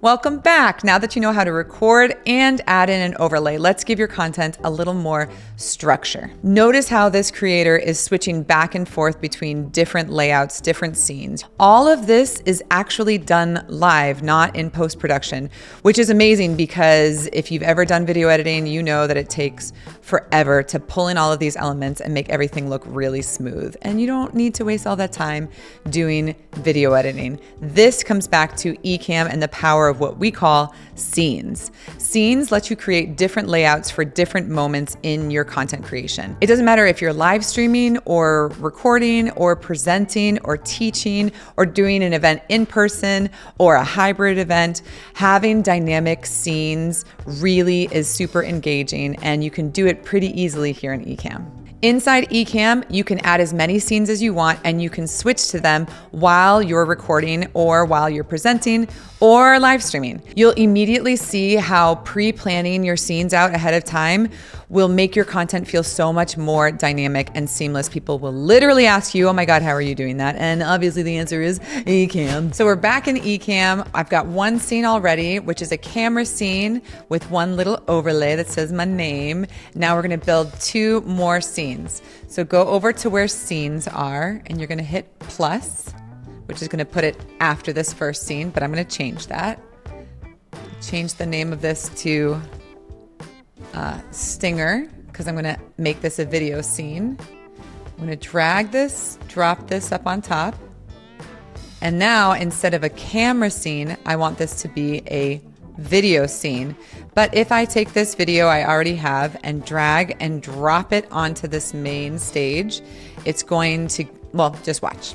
Welcome back. Now that you know how to record and add in an overlay, let's give your content a little more structure. Notice how this creator is switching back and forth between different layouts, different scenes. All of this is actually done live, not in post-production, which is amazing because if you've ever done video editing, you know that it takes forever to pull in all of these elements and make everything look really smooth. And you don't need to waste all that time doing video editing. This comes back to Ecamm and the power of what we call scenes. Scenes let you create different layouts for different moments in your content creation. It doesn't matter if you're live streaming or recording or presenting or teaching or doing an event in person or a hybrid event, having dynamic scenes really is super engaging and you can do it pretty easily here in Ecamm. Inside Ecamm, you can add as many scenes as you want and you can switch to them while you're recording or while you're presenting or live streaming. You'll immediately see how pre-planning your scenes out ahead of time will make your content feel so much more dynamic and seamless. People will literally ask you, oh my God, how are you doing that? And obviously the answer is Ecamm. So we're back in Ecamm. I've got one scene already, which is a camera scene with one little overlay that says my name. Now we're gonna build two more scenes. So go over to where scenes are and you're gonna hit plus, which is gonna put it after this first scene, but I'm gonna change that. Change the name of this to Stinger, because I'm gonna make this a video scene. I'm gonna drag this, drop this up on top. And now instead of a camera scene, I want this to be a video scene. But if I take this video I already have and drag and drop it onto this main stage, it's going to, well, just watch.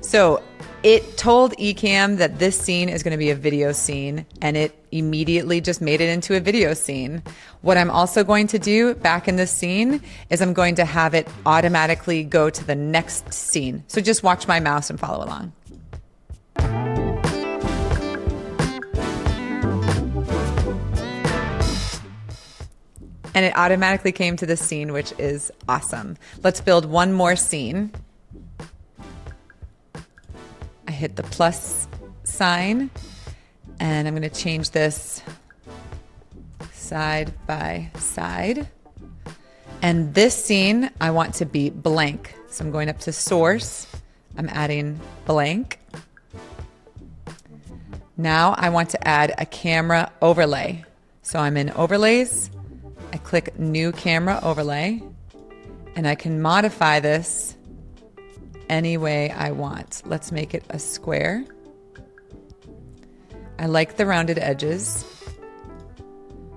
So it told Ecamm that this scene is going to be a video scene, and it immediately just made it into a video scene. What I'm also going to do back in this scene is I'm going to have it automatically go to the next scene. So just watch my mouse and follow along. And it automatically came to the scene, which is awesome. Let's build one more scene. I hit the plus sign and I'm going to change this side by side. And this scene I want to be blank. So I'm going up to source. I'm adding blank. Now I want to add a camera overlay. So I'm in overlays. I click new camera overlay and I can modify this any way I want. Let's make it a square. I like the rounded edges.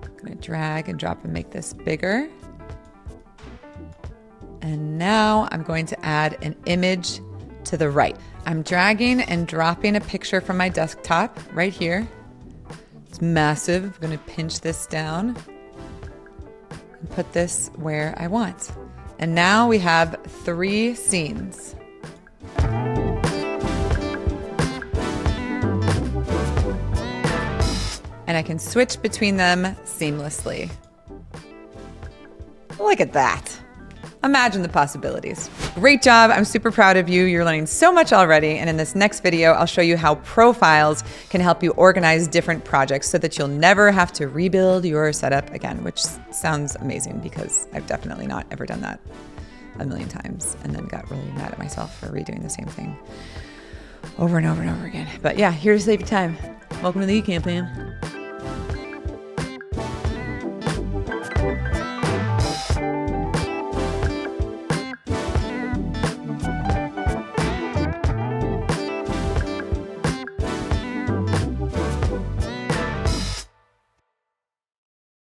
I'm gonna drag and drop and make this bigger. And now I'm going to add an image to the right. I'm dragging and dropping a picture from my desktop right here. It's massive. I'm gonna pinch this down and put this where I want. And now we have 3 scenes. And I can switch between them seamlessly. Look at that. Imagine the possibilities. Great job. I'm super proud of you. You're learning so much already. And in this next video, I'll show you how profiles can help you organize different projects so that you'll never have to rebuild your setup again, which sounds amazing because I've definitely not ever done that a million times and then got really mad at myself for redoing the same thing over and over and over again. But yeah, here to save you time. Welcome to the Ecamm, fam.